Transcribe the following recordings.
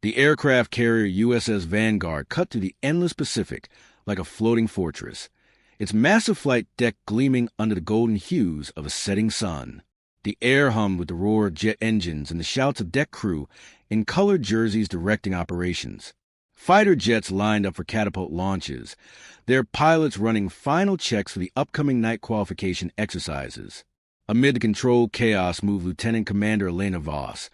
The aircraft carrier USS Vanguard cut through the endless Pacific like a floating fortress, its massive flight deck gleaming under the golden hues of a setting sun. The air hummed with the roar of jet engines and the shouts of deck crew in colored jerseys directing operations. Fighter jets lined up for catapult launches, their pilots running final checks for the upcoming night qualification exercises. Amid the controlled chaos moved Lieutenant Commander Elena Voss,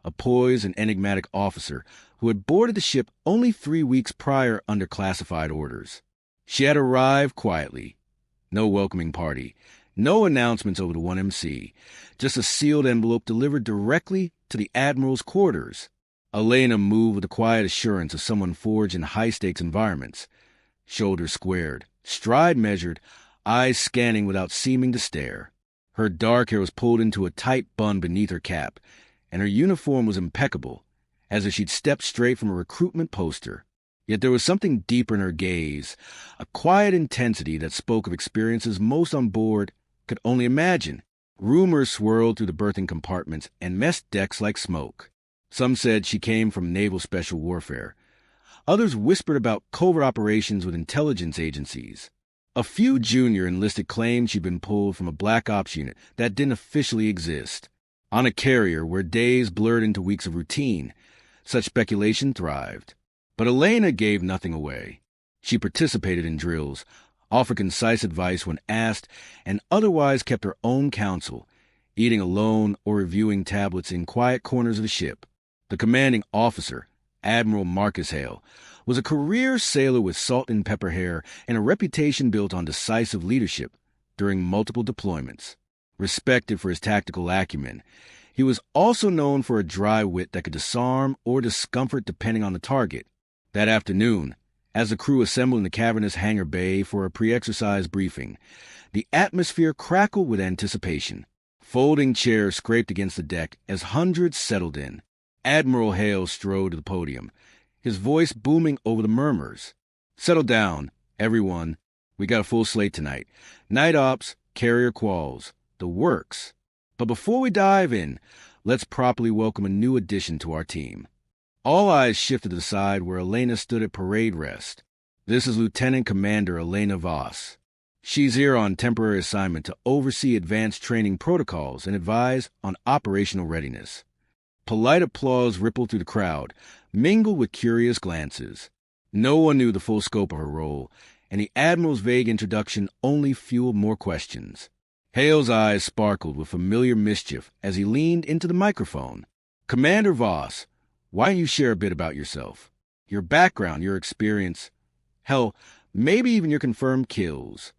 a poised and enigmatic officer who had boarded the ship only 3 weeks prior under classified orders. She had arrived quietly. No welcoming party, no announcements over the 1MC, just a sealed envelope delivered directly to the Admiral's quarters. Elena moved with the quiet assurance of someone forged in high-stakes environments. Shoulders squared, stride measured, eyes scanning without seeming to stare. Her dark hair was pulled into a tight bun beneath her cap, and her uniform was impeccable, as if she'd stepped straight from a recruitment poster. Yet there was something deeper in her gaze, a quiet intensity that spoke of experiences most on board could only imagine. Rumors swirled through the berthing compartments and mess decks like smoke. Some said she came from naval special warfare. Others whispered about covert operations with intelligence agencies. A few junior enlisted claimed she'd been pulled from a black ops unit that didn't officially exist. On a carrier where days blurred into weeks of routine, such speculation thrived. But Elena gave nothing away. She participated in drills, offered concise advice when asked, and otherwise kept her own counsel, eating alone or reviewing tablets in quiet corners of the ship. The commanding officer, Admiral Marcus Hale, was a career sailor with salt and pepper hair and a reputation built on decisive leadership during multiple deployments. Respected for his tactical acumen, he was also known for a dry wit that could disarm or discomfort depending on the target. That afternoon, as the crew assembled in the cavernous hangar bay for a pre-exercise briefing, the atmosphere crackled with anticipation. Folding chairs scraped against the deck as hundreds settled in. Admiral Hale strode to the podium, his voice booming over the murmurs. "Settle down, everyone. We got a full slate tonight. Night ops, carrier quals, the works. But before we dive in, let's properly welcome a new addition to our team." All eyes shifted to the side where Elena stood at parade rest. This is Lieutenant Commander Elena Voss. She's here on temporary assignment to oversee advanced training protocols and advise on operational readiness. Polite applause rippled through the crowd, mingled with curious glances. No one knew the full scope of her role, and the Admiral's vague introduction only fueled more questions. Hale's eyes sparkled with familiar mischief as he leaned into the microphone. "Commander Voss, why don't you share a bit about yourself? Your background, your experience, hell, maybe even your confirmed kills."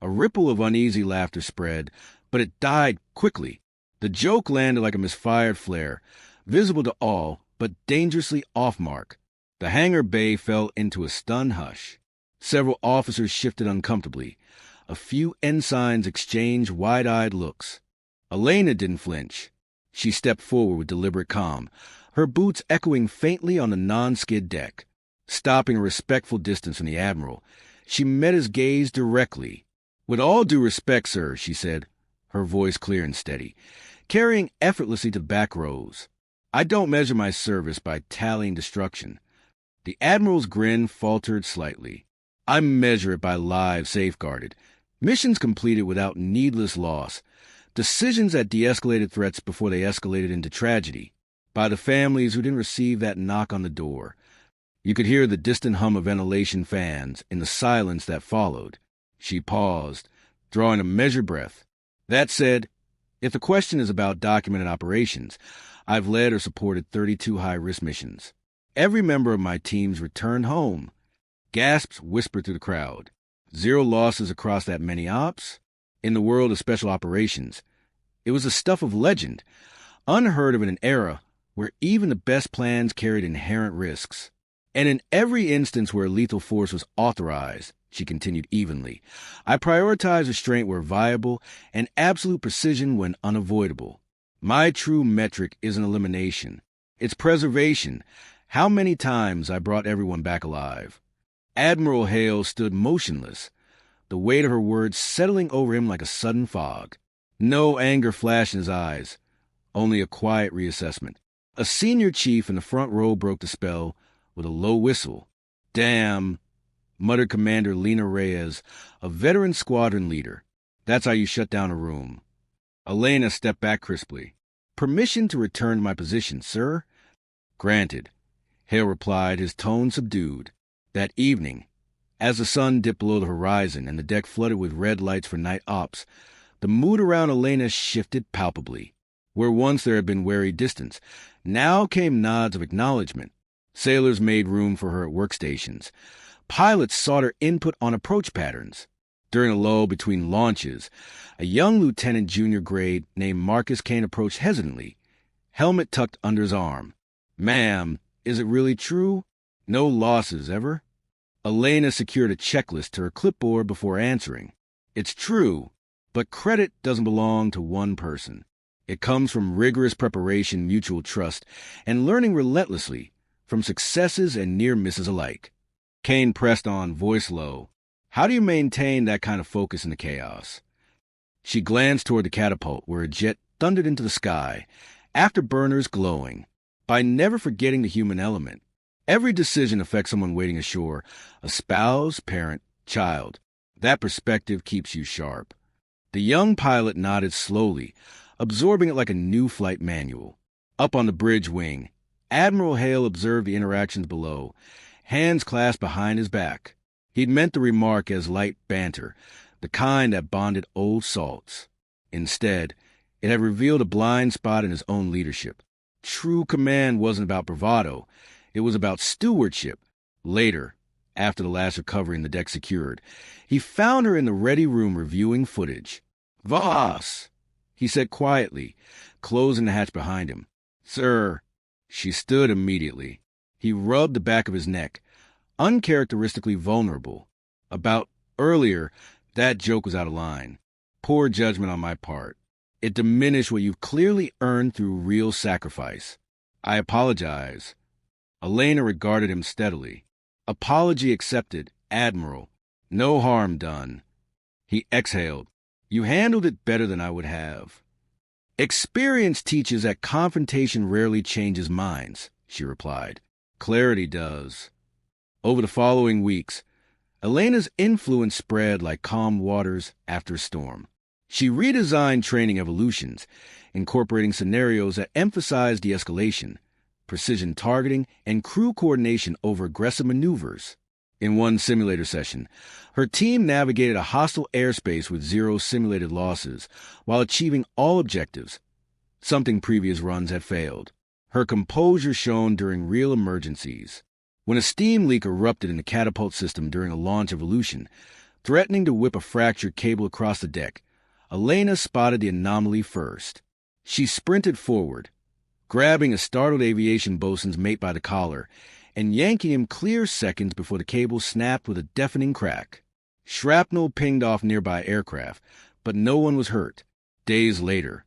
A ripple of uneasy laughter spread, but it died quickly. The joke landed like a misfired flare, visible to all, but dangerously off-mark. The hangar bay fell into a stunned hush. Several officers shifted uncomfortably. A few ensigns exchanged wide-eyed looks. Elena didn't flinch. She stepped forward with deliberate calm, her boots echoing faintly on the non-skid deck. Stopping a respectful distance from the Admiral, she met his gaze directly. "With all due respect, sir," she said, her voice clear and steady, carrying effortlessly to the back rows. "I don't measure my service by tallying destruction." The Admiral's grin faltered slightly. "I measure it by lives safeguarded, missions completed without needless loss, decisions that de-escalated threats before they escalated into tragedy, by the families who didn't receive that knock on the door." You could hear the distant hum of ventilation fans in the silence that followed. She paused, drawing a measured breath. "That said, if the question is about documented operations, I've led or supported 32 high-risk missions. Every member of my team's returned home." Gasps whispered through the crowd. 0 losses across that many ops? In the world of special operations, it was the stuff of legend, unheard of in an era where even the best plans carried inherent risks. "And in every instance where lethal force was authorized," she continued evenly, "I prioritized restraint where viable and absolute precision when unavoidable. My true metric isn't elimination. It's preservation. How many times I brought everyone back alive." Admiral Hale stood motionless, the weight of her words settling over him like a sudden fog. No anger flashed in his eyes, only a quiet reassessment. A senior chief in the front row broke the spell with a low whistle. "Damn," muttered Commander Elena Reyes, a veteran squadron leader. "That's how you shut down a room." Elena stepped back crisply. "Permission to return to my position, sir." "Granted," Hale replied, his tone subdued. That evening, as the sun dipped below the horizon and the deck flooded with red lights for night ops, the mood around Elena shifted palpably. Where once there had been wary distance, now came nods of acknowledgement. Sailors made room for her at workstations. Pilots sought her input on approach patterns. During a lull between launches, a young lieutenant junior grade named Marcus Kane approached hesitantly, helmet tucked under his arm. "Ma'am, is it really true? No losses, ever?" Elena secured a checklist to her clipboard before answering. "It's true, but credit doesn't belong to one person. It comes from rigorous preparation, mutual trust, and learning relentlessly from successes and near misses alike." Kane pressed on, voice low. "How do you maintain that kind of focus in the chaos?" She glanced toward the catapult, where a jet thundered into the sky, afterburners glowing. "By never forgetting the human element. Every decision affects someone waiting ashore, a spouse, parent, child. That perspective keeps you sharp." The young pilot nodded slowly, absorbing it like a new flight manual. Up on the bridge wing, Admiral Hale observed the interactions below, hands clasped behind his back. He'd meant the remark as light banter, the kind that bonded old salts. Instead, it had revealed a blind spot in his own leadership. True command wasn't about bravado. It was about stewardship. Later, after the last recovery and the deck secured, he found her in the ready room reviewing footage. "Voss," he said quietly, closing the hatch behind him. "Sir." She stood immediately. He rubbed the back of his neck, uncharacteristically vulnerable. "About earlier, that joke was out of line. Poor judgment on my part. It diminished what you've clearly earned through real sacrifice. I apologize." Elena regarded him steadily. "Apology accepted, Admiral. No harm done." He exhaled. "You handled it better than I would have." "Experience teaches that confrontation rarely changes minds," she replied. "Clarity does." Over the following weeks, Elena's influence spread like calm waters after a storm. She redesigned training evolutions, incorporating scenarios that emphasized de-escalation, precision targeting, and crew coordination over aggressive maneuvers. In one simulator session, her team navigated a hostile airspace with 0 simulated losses while achieving all objectives, something previous runs had failed. Her composure shone during real emergencies. When a steam leak erupted in the catapult system during a launch evolution, threatening to whip a fractured cable across the deck, Elena spotted the anomaly first. She sprinted forward, grabbing a startled aviation bosun's mate by the collar and yanking him clear seconds before the cable snapped with a deafening crack. Shrapnel pinged off nearby aircraft, but no one was hurt. Days later,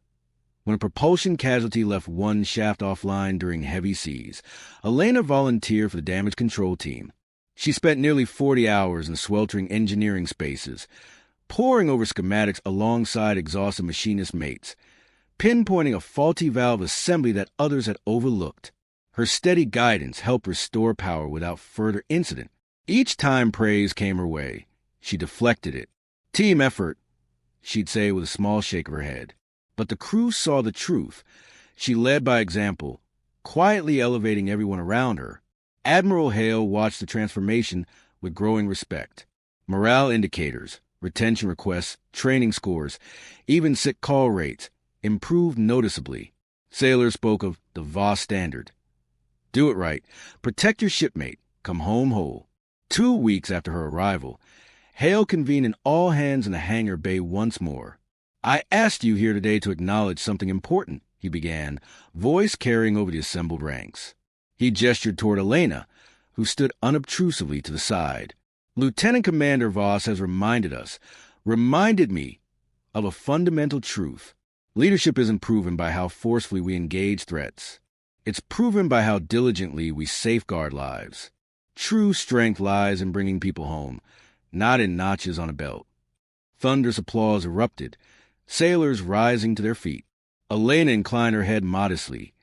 when a propulsion casualty left one shaft offline during heavy seas, Elena volunteered for the damage control team. She spent nearly 40 hours in sweltering engineering spaces, poring over schematics alongside exhausted machinist mates, pinpointing a faulty valve assembly that others had overlooked. Her steady guidance helped restore power without further incident. Each time praise came her way, she deflected it. "Team effort," she'd say with a small shake of her head. But the crew saw the truth. She led by example, quietly elevating everyone around her. Admiral Hale watched the transformation with growing respect. Morale indicators, retention requests, training scores, even sick call rates improved noticeably. Sailors spoke of the Voss standard. Do it right. Protect your shipmate. Come home whole. 2 weeks after her arrival, Hale convened an all-hands in the hangar bay once more. "I asked you here today to acknowledge something important," he began, voice carrying over the assembled ranks. He gestured toward Elena, who stood unobtrusively to the side. "Lieutenant Commander Voss has reminded me of a fundamental truth. Leadership isn't proven by how forcefully we engage threats. It's proven by how diligently we safeguard lives. True strength lies in bringing people home, not in notches on a belt." Thunderous applause erupted, sailors rising to their feet. Elena inclined her head modestly,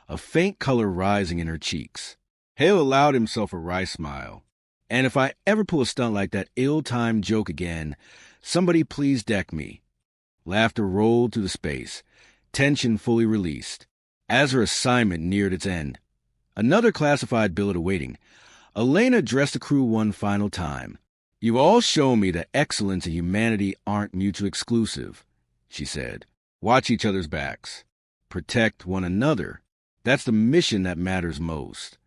a faint color rising in her cheeks. Hale allowed himself a wry smile. And if I ever pull a stunt like that ill-timed joke again, somebody please deck me. Laughter rolled through the space, tension fully released. As her assignment neared its end, another classified billet awaiting, Elena addressed the crew one final time. "You've all shown me that excellence and humanity aren't mutually exclusive," she said. "Watch each other's backs. Protect one another. That's the mission that matters most."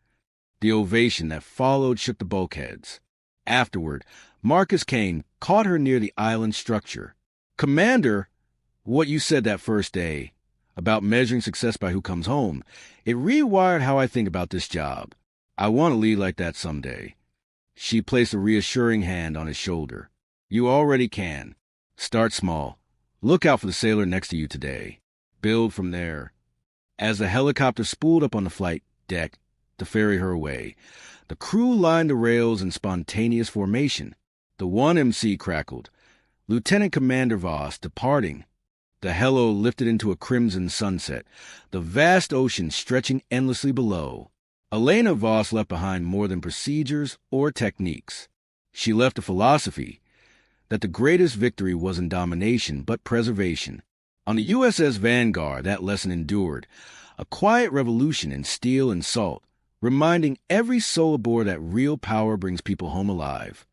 The ovation that followed shook the bulkheads. Afterward, Marcus Kane caught her near the island structure. "Commander, what you said that first day about measuring success by who comes home, it rewired how I think about this job. I want to lead like that someday." She placed a reassuring hand on his shoulder. "You already can. Start small. Look out for the sailor next to you today. Build from there." As the helicopter spooled up on the flight deck to ferry her away, the crew lined the rails in spontaneous formation. The 1MC crackled. Lieutenant Commander Voss departing. The helo lifted into a crimson sunset, the vast ocean stretching endlessly below. Elena Voss left behind more than procedures or techniques. She left a philosophy that the greatest victory wasn't domination, but preservation. On the USS Vanguard, that lesson endured, a quiet revolution in steel and salt, reminding every soul aboard that real power brings people home alive.